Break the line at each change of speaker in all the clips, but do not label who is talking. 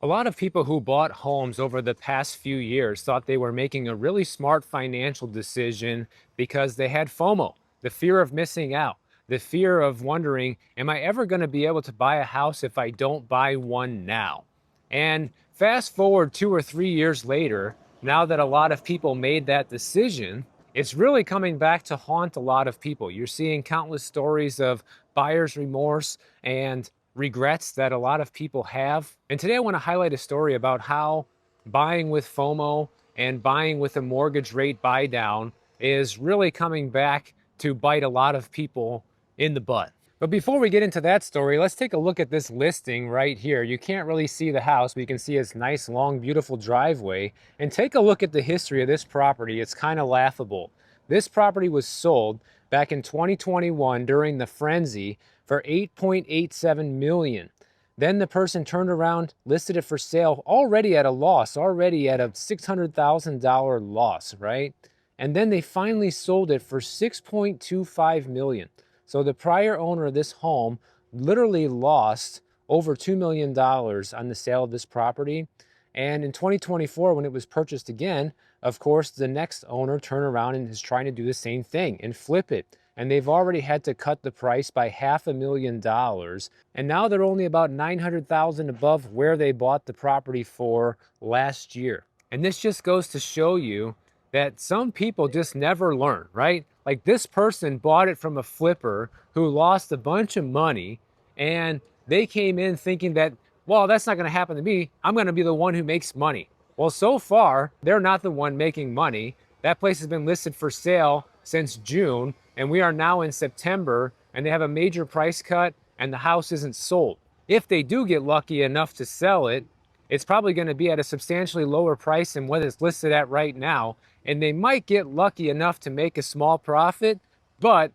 A lot of people who bought homes over the past few years thought they were making a really smart financial decision because they had FOMO, the fear of missing out, the fear of wondering, am I ever going to be able to buy a house if I don't buy one now? And fast forward 2 or 3 years later, now that a lot of people made that decision, it's really coming back to haunt a lot of people. You're seeing countless stories of buyer's remorse and regrets that a lot of people have. And today I want to highlight a story about how buying with FOMO and buying with a mortgage rate buy down is really coming back to bite a lot of people in the butt. But before we get into that story, let's take a look at this listing right here. You can't really see the house, but you can see its nice, long, beautiful driveway. And take a look at the history of this property. It's kind of laughable. This property was sold back in 2021 during the frenzy for 8.87 million. Then the person turned around, listed it for sale, already at a loss, already at a $600,000 loss, right? And then they finally sold it for 6.25 million. So the prior owner of this home literally lost over $2 million on the sale of this property. And in 2024, when it was purchased again, of course, the next owner turned around and is trying to do the same thing and flip it. And they've already had to cut the price by $500,000. And now they're only about 900,000 above where they bought the property for last year. And this just goes to show you that some people just never learn, right? Like this person bought it from a flipper who lost a bunch of money, and they came in thinking that, well, that's not going to happen to me. I'm going to be the one who makes money. Well, so far, they're not the one making money. That place has been listed for sale since June, and we are now in September, and they have a major price cut, and the house isn't sold. If they do get lucky enough to sell it, it's probably going to be at a substantially lower price than what it's listed at right now. And they might get lucky enough to make a small profit, but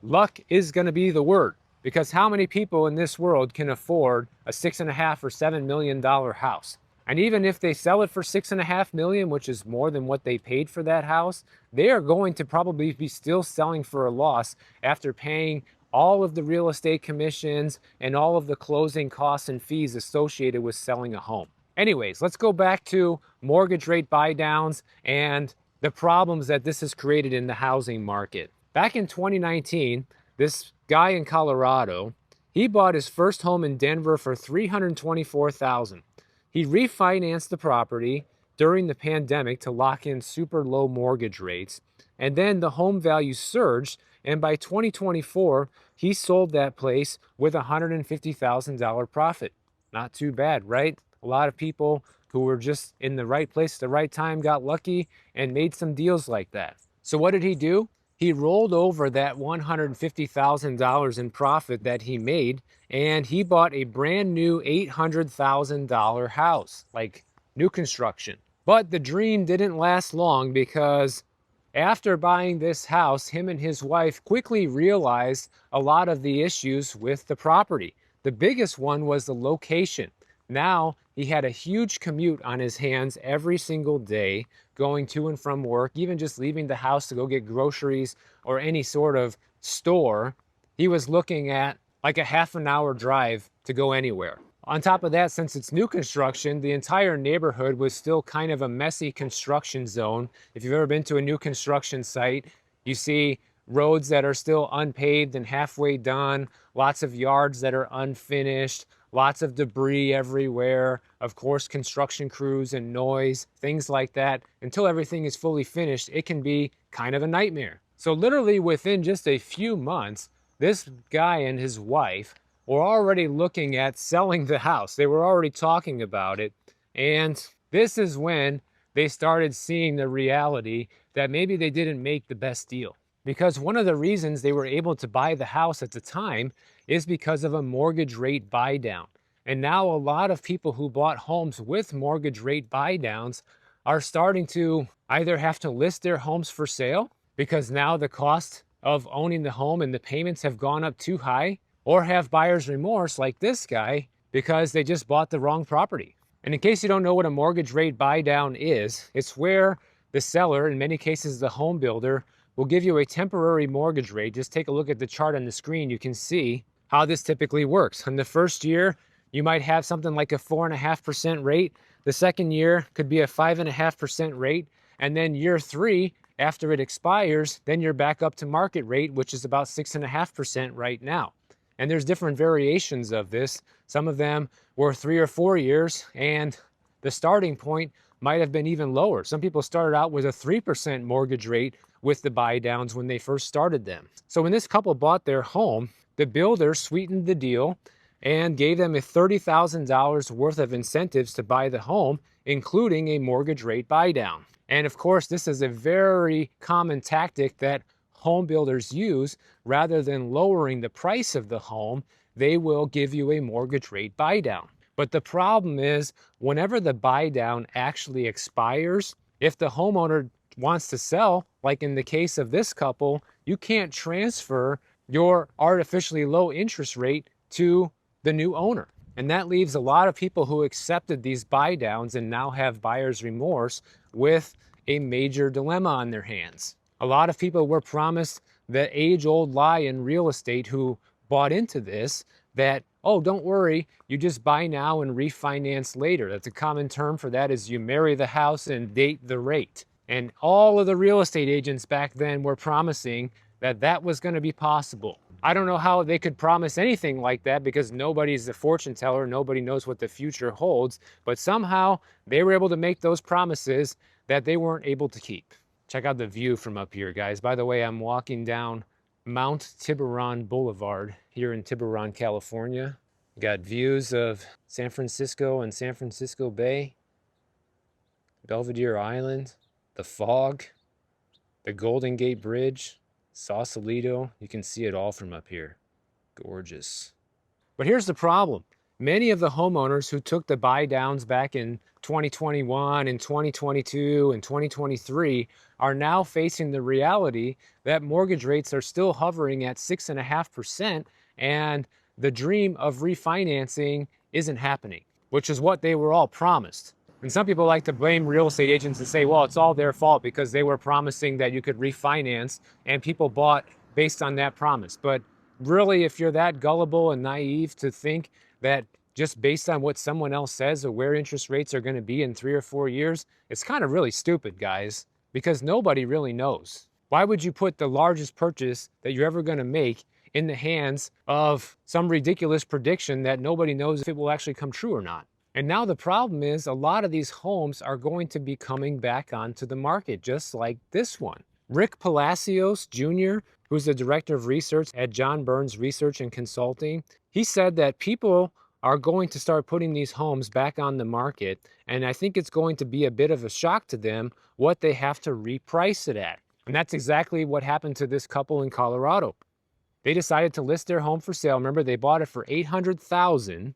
luck is going to be the word. Because how many people in this world can afford a $6.5 or $7 million house? And even if they sell it for $6.5 million, which is more than what they paid for that house, they are going to probably be still selling for a loss after paying all of the real estate commissions and all of the closing costs and fees associated with selling a home. Anyways, let's go back to mortgage rate buy downs and the problems that this has created in the housing market. Back in 2019, this guy in Colorado, he bought his first home in Denver for $324,000. He refinanced the property during the pandemic to lock in super low mortgage rates, and then the home value surged, and by 2024, he sold that place with a $150,000 profit. Not too bad, right? A lot of people who were just in the right place at the right time got lucky and made some deals like that. So what did he do? He rolled over that $150,000 in profit that he made, and he bought a brand new $800,000 house, like new construction. But the dream didn't last long, because after buying this house, him and his wife quickly realized a lot of the issues with the property. The biggest one was the location. Now he had a huge commute on his hands every single day, going to and from work, even just leaving the house to go get groceries or any sort of store. He was looking at like a half an hour drive to go anywhere. On top of that, since it's new construction, the entire neighborhood was still kind of a messy construction zone. If you've ever been to a new construction site, you see roads that are still unpaved and halfway done, lots of yards that are unfinished, lots of debris everywhere, of course, construction crews and noise, things like that. Until everything is fully finished, it can be kind of a nightmare. So literally within just a few months, this guy and his wife were already looking at selling the house. They were already talking about it. And this is when they started seeing the reality that maybe they didn't make the best deal. Because one of the reasons they were able to buy the house at the time is because of a mortgage rate buy down. And now a lot of people who bought homes with mortgage rate buy downs are starting to either have to list their homes for sale because now the cost of owning the home and the payments have gone up too high, or have buyer's remorse like this guy because they just bought the wrong property. And in case you don't know what a mortgage rate buy down is, it's where the seller, in many cases the home builder, will give you a temporary mortgage rate. Just take a look at the chart on the screen. You can see how this typically works. In the first year, You might have something like a 4.5% rate. The second year could be a 5.5% rate. And then year three, after it expires, then you're back up to market rate, which is about 6.5% right now. And there's different variations of this. Some of them were 3 or 4 years, and the starting point might have been even lower. Some people started out with a 3% mortgage rate with the buy downs when they first started them. So when this couple bought their home, the builder sweetened the deal and gave them a $30,000 worth of incentives to buy the home, including a mortgage rate buy down. And of course, this is a very common tactic that home builders use. Rather than lowering the price of the home, they will give you a mortgage rate buy down. But the problem is, whenever the buy down actually expires, if the homeowner wants to sell, like in the case of this couple, you can't transfer your artificially low interest rate to the new owner. And that leaves a lot of people who accepted these buy downs and now have buyer's remorse with a major dilemma on their hands. A lot of people were promised the age-old lie in real estate who bought into this, that, oh, don't worry, you just buy now and refinance later. That's a common term for that, is you marry the house and date the rate. And all of the real estate agents back then were promising that that was going to be possible. I don't know how they could promise anything like that, because nobody's a fortune teller. Nobody knows what the future holds. But somehow they were able to make those promises that they weren't able to keep. Check out the view from up here, guys. By the way, I'm walking down Mount Tiburon Boulevard here in Tiburon, California. Got views of San Francisco and San Francisco Bay, Belvedere Island, the fog, the Golden Gate Bridge, Sausalito. You can see it all from up here. Gorgeous. But here's the problem. Many of the homeowners who took the buy downs back in 2021 and 2022 and 2023 are now facing the reality that mortgage rates are still hovering at 6.5%, and the dream of refinancing isn't happening, which is what they were all promised. And some people like to blame real estate agents and say, well, it's all their fault because they were promising that you could refinance and people bought based on that promise. But really, if you're that gullible and naive to think that just based on what someone else says or where interest rates are going to be in 3 or 4 years, it's kind of really stupid, guys, because nobody really knows. Why would you put the largest purchase that you're ever going to make in the hands of some ridiculous prediction that nobody knows if it will actually come true or not? And now the problem is, a lot of these homes are going to be coming back onto the market, just like this one. Rick Palacios Jr., who's the director of research at John Burns Research and Consulting, he said that people are going to start putting these homes back on the market, and I think it's going to be a bit of a shock to them what they have to reprice it at. And that's exactly what happened to this couple in Colorado. They decided to list their home for sale. Remember, they bought it for $800,000.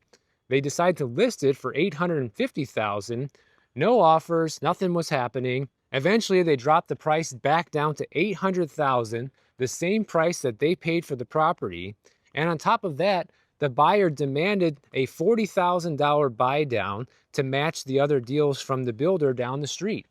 They decided to list it for $850,000. No offers, nothing was happening. Eventually, they dropped the price back down to $800,000, the same price that they paid for the property. And on top of that, the buyer demanded a $40,000 buy down to match the other deals from the builder down the street.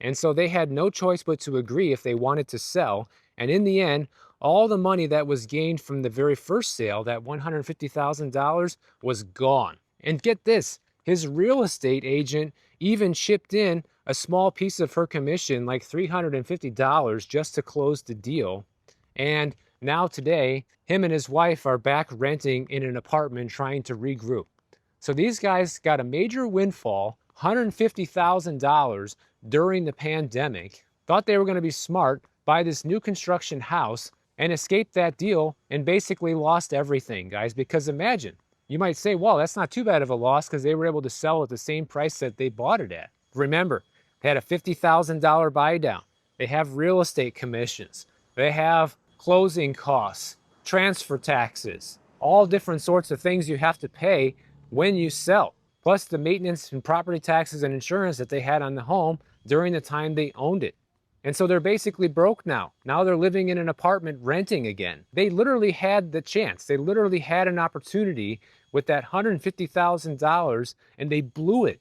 And so they had no choice but to agree if they wanted to sell. And in the end, all the money that was gained from the very first sale, that $150,000, was gone. And get this, his real estate agent even chipped in a small piece of her commission, like $350, just to close the deal. And now today, him and his wife are back renting in an apartment trying to regroup. So these guys got a major windfall, $150,000 during the pandemic, thought they were going to be smart, buy this new construction house, and escaped that deal, and basically lost everything, guys. Because imagine, you might say, well, that's not too bad of a loss because they were able to sell at the same price that they bought it at. Remember, they had a $50,000 buy down. They have real estate commissions. They have closing costs, transfer taxes, all different sorts of things you have to pay when you sell, plus the maintenance and property taxes and insurance that they had on the home during the time they owned it. And so they're basically broke now. Now they're living in an apartment renting again. They literally had the chance. They literally had an opportunity with that $150,000, and they blew it.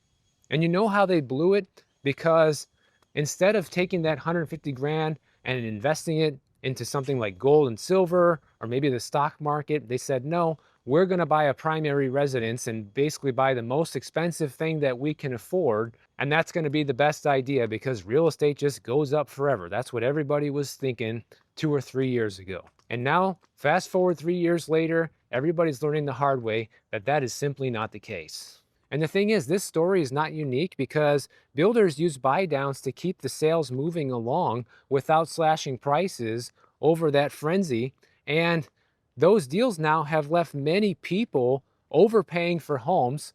And you know how they blew it? Because instead of taking that 150 grand and investing it into something like gold and silver, or maybe the stock market, they said, no, we're going to buy a primary residence and basically buy the most expensive thing that we can afford. And that's going to be the best idea because real estate just goes up forever. That's what everybody was thinking 2 or 3 years ago. And now, fast forward 3 years later, everybody's learning the hard way that that is simply not the case. And the thing is, this story is not unique because builders use buy downs to keep the sales moving along without slashing prices over that frenzy. And those deals now have left many people overpaying for homes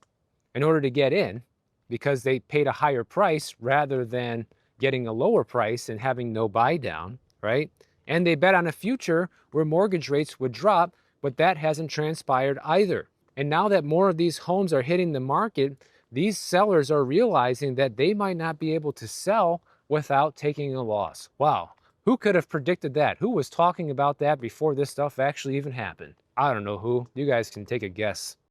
in order to get in because they paid a higher price rather than getting a lower price and having no buy down, right? And they bet on a future where mortgage rates would drop, but that hasn't transpired either. And now that more of these homes are hitting the market, these sellers are realizing that they might not be able to sell without taking a loss. Wow. Who could have predicted that? Who was talking about that before this stuff actually even happened? I don't know who. You guys can take a guess.